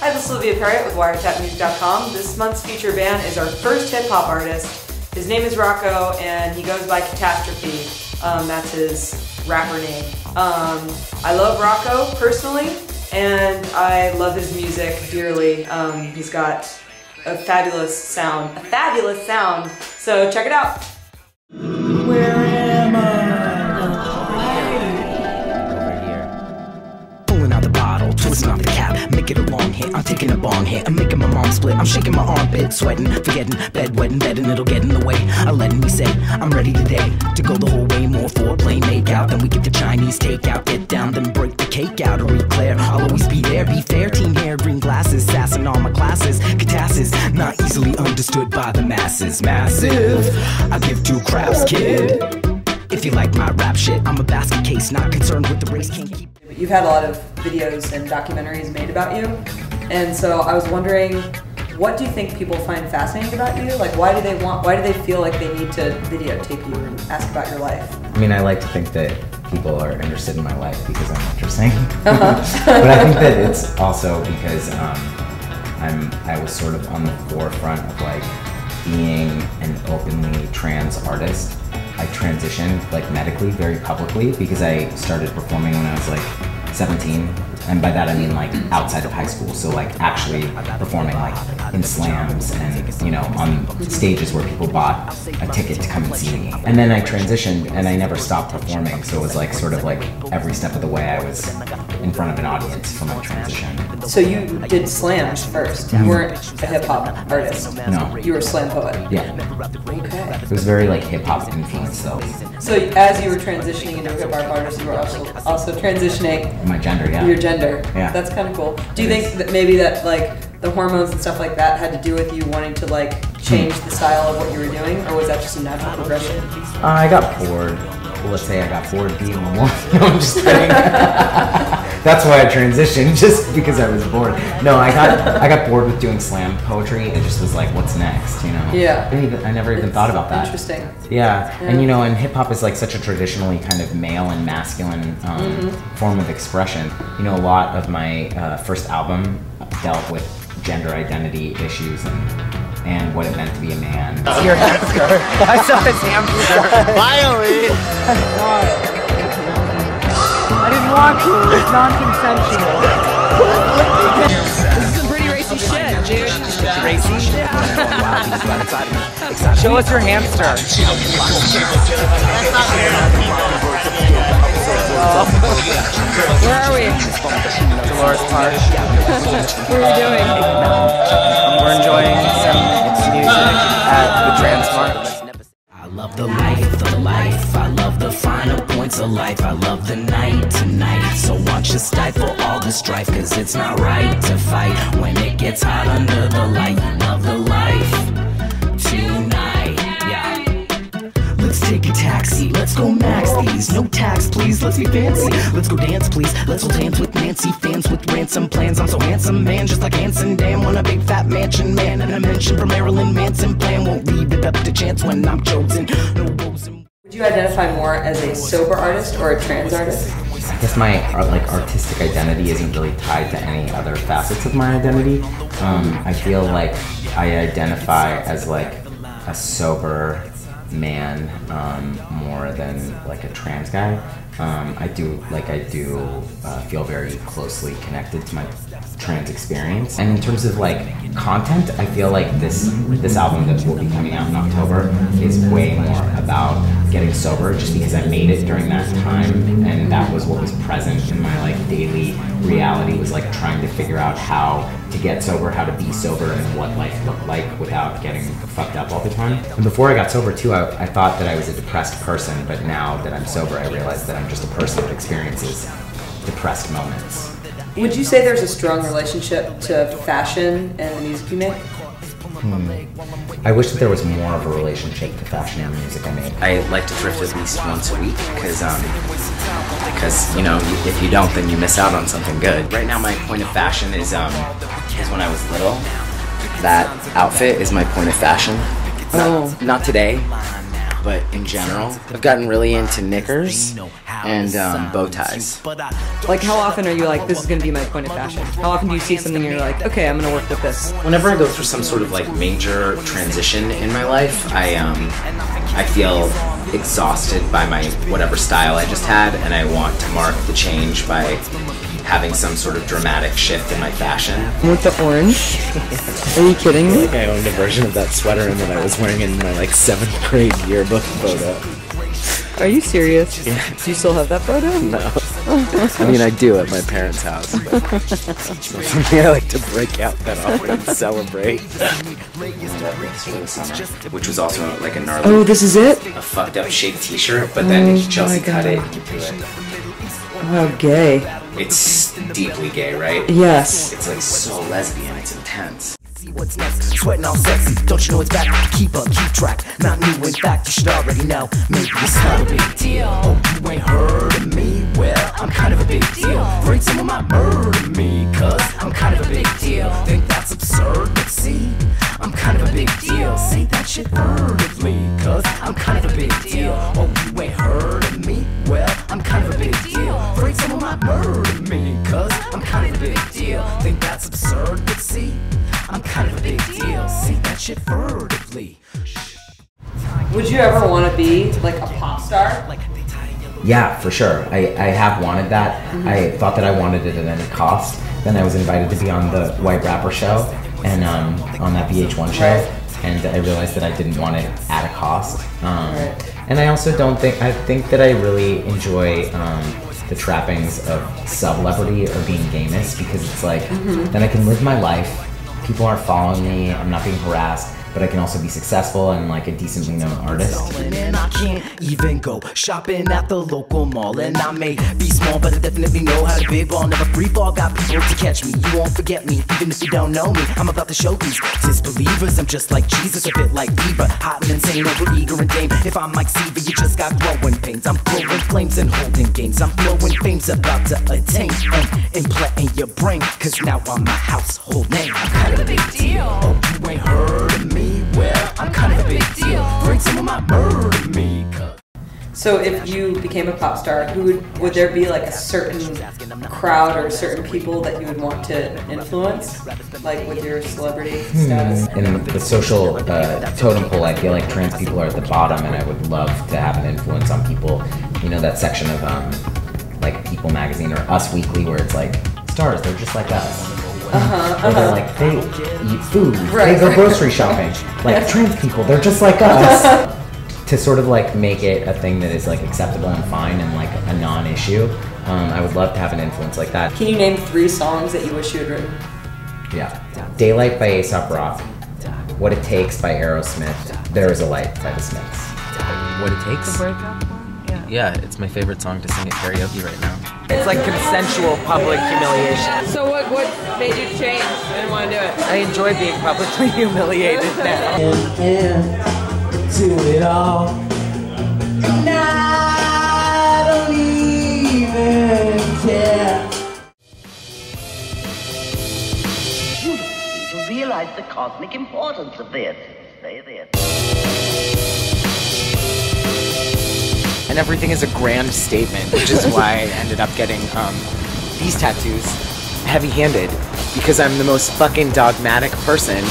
Hi, this is Olivia Parrott with wiretapmusic.com. This month's feature band is our first hip-hop artist. His name is Rocco, and he goes by Katastrophe. That's his rapper name. I love Rocco personally, and I love his music dearly. He's got a fabulous sound. So check it out. Where am I? Twisting off the cap, make it a long hit. I'm taking a bong hit, I'm making my mom split. I'm shaking my armpit, sweating, forgetting, bedwetting, betting it'll get in the way. I'm letting me say, I'm ready today to go the whole way. More foreplay, make out, then we get the Chinese takeout. Get down, then break the cake out or eclair. I'll always be there, be fair. Team hair, green glasses, sass in all my classes. Catasses, not easily understood by the masses. Massive, I give two craps, kid. If you like my rap shit, I'm a basket case, not concerned with the race. Can't keep. You've had a lot of videos and documentaries made about you, and so I was wondering, what do you think people find fascinating about you? Like, why do they feel like they need to videotape you and ask about your life? I mean, I like to think that people are interested in my life because I'm interesting. But I think that it's also because I was sort of on the forefront of like being an openly trans artist. I transitioned like medically very publicly because I started performing when I was like 17, and by that I mean like outside of high school, so like actually performing like in slams and, you know, on stages where people bought a ticket to come and see me. And then I transitioned and I never stopped performing, so it was like sort of like every step of the way I was in front of an audience for my transition. So you did slams first. You weren't a hip-hop artist. No. You were a slam poet. Yeah. Okay. It was very like hip-hop influenced though. So as you were transitioning into a hip-hop artist, you were also transitioning My gender, yeah. your gender. Yeah. That's kind of cool. Do you think that maybe that like the hormones and stuff like that had to do with you wanting to like change the style of what you were doing, or was that just a natural progression? I got bored. Well, let's say I got bored being a woman. No, I'm just kidding. That's why I transitioned, just because I was bored. No, I got bored with doing slam poetry. It just was like, what's next, you know? Yeah. I never even thought about that. Interesting. Yeah, and you know, and hip hop is like such a traditionally kind of male and masculine form of expression. You know, a lot of my first album dealt with gender identity issues and what it meant to be a man. Your hamster. I saw his hamster. Finally! I didn't want to. It's non-consensual. This is some pretty racy shit, dude. Racy? Yeah. Show us your hamster. Where are we? Dolores Park. What are we doing? We're enjoying some music at the Trans March. I love the life, I love the finer points of life, I love the night tonight. So why don't you stifle all the strife, cause it's not right to fight when it gets hot under the light. You love the life tonight, yeah. Let's take a taxi, let's go max these. No tax please, let's be fancy. Let's go dance please, let's all dance with Nancy. Fans with ransom plans, I'm so handsome man, just like Hanson Dam. Want a big fat mansion man, and a mention from Marilyn Manson plan. Won't leave it up to chance when I'm chosen. No woes and Would you identify more as a sober artist or a trans artist? I guess my like artistic identity isn't really tied to any other facets of my identity. I feel like I identify as like a sober man more than like a trans guy. I do feel very closely connected to my trans experience. And in terms of like content, I feel like this album that will be coming out in October is way more about getting sober, just because I made it during that time, and that was what was present in my like daily reality, was like trying to figure out how to get sober, how to be sober, and what life looked like without getting fucked up all the time. And before I got sober too, I thought that I was a depressed person, but now that I'm sober, I realize that I'm just a person that experiences depressed moments. Would you say there's a strong relationship to fashion and the music you make? I wish that there was more of a relationship to fashion and the music I make. I like to thrift at least once a week because you know, if you don't, then you miss out on something good. Right now, my point of fashion is when I was little. That outfit is my point of fashion. Oh. Not today, but in general, I've gotten really into knickers and bow ties. Like, how often are you like, this is gonna be my point of fashion? How often do you see something and you're like, okay, I'm gonna work with this? Whenever I go through some sort of like major transition in my life, I feel exhausted by my whatever style I just had, and I want to mark the change by having some sort of dramatic shift in my fashion. With the orange? Are you kidding me? I think I owned a version of that sweater that I was wearing in my like 7th grade yearbook photo. Are you serious? Yeah. Do you still have that photo? No. I mean, I do at my parents' house. For me, I like to break out that often and celebrate. Which was also like a gnarly, Oh, this is it? a fucked up shaped t-shirt, but then Chelsea cut it into it. Oh, gay. It's deeply gay, right? Yes. It's like so lesbian, it's intense. What's next? Sweating all sexy. Don't you know it's back? Keep up, keep track. Not new, in fact, you should already know. Maybe it's not a big deal. Oh, you ain't heard of me? Well, I'm kind of a big deal. Afraid someone might murder me, cause I'm kind of a big deal. Think that's absurd, but see, I'm kind of a big deal. Say that shit furtively, cause I'm kind of a big deal. Oh, you ain't heard of me? Well, I'm kind of a big deal. Afraid someone might murder me, cause I'm kind of a big deal. Think that's absurd, but see, I'm kind of a big deal. Say that shit furtively. Would you ever want to be like a pop star? Yeah, for sure. I have wanted that. I thought that I wanted it at any cost. Then I was invited to be on the White Rapper show and on that VH1 show, and I realized that I didn't want it at a cost. And I also I think that I really enjoy the trappings of celebrity or being famous, because it's like, then I can live my life. People aren't following me, I'm not being harassed, but I can also be successful and like a decently known artist. And I can't even go shopping at the local mall. And I may be small, but I definitely know how to big ball. Never free fall, got people to catch me. You won't forget me, even if you don't know me. I'm about to show these disbelievers I'm just like Jesus, a bit like Bieber. Hot and insane, over eager and dame. If I'm Mike Seaver, you just got growing pains. I'm blowing flames and holding games. I'm blowing fame's about to attain and implanting your brain, cause now I'm a household name. I'm kind of a big deal. Oh, you ain't heard of me? Well, I'm kind of a big deal. Bring someone might murder me. So if you became a pop star, would there be like a certain crowd or certain people that you would want to influence, like with your celebrity status? In the social totem pole, I feel like trans people are at the bottom, and I would love to have an influence on people. You know, that section of like People magazine or Us Weekly where it's like, stars, they're just like us. Or they're like, they eat food, they go grocery shopping. Like, trans people, they're just like us. To sort of like make it a thing that is like acceptable and fine and like a non-issue, I would love to have an influence like that. Can you name 3 songs that you wish you had written? Yeah. Daylight by A$AP Rock, What It Takes by Aerosmith, There Is a Light by the Smiths. What It Takes? Yeah, it's my favorite song to sing at karaoke right now. It's like consensual public humiliation. So what made you change and want to do it? I enjoy being publicly humiliated now. Do it all. And I don't even care. You need to realize the cosmic importance of this. Say this. And everything is a grand statement, which is why I ended up getting these tattoos heavy-handed, because I'm the most fucking dogmatic person.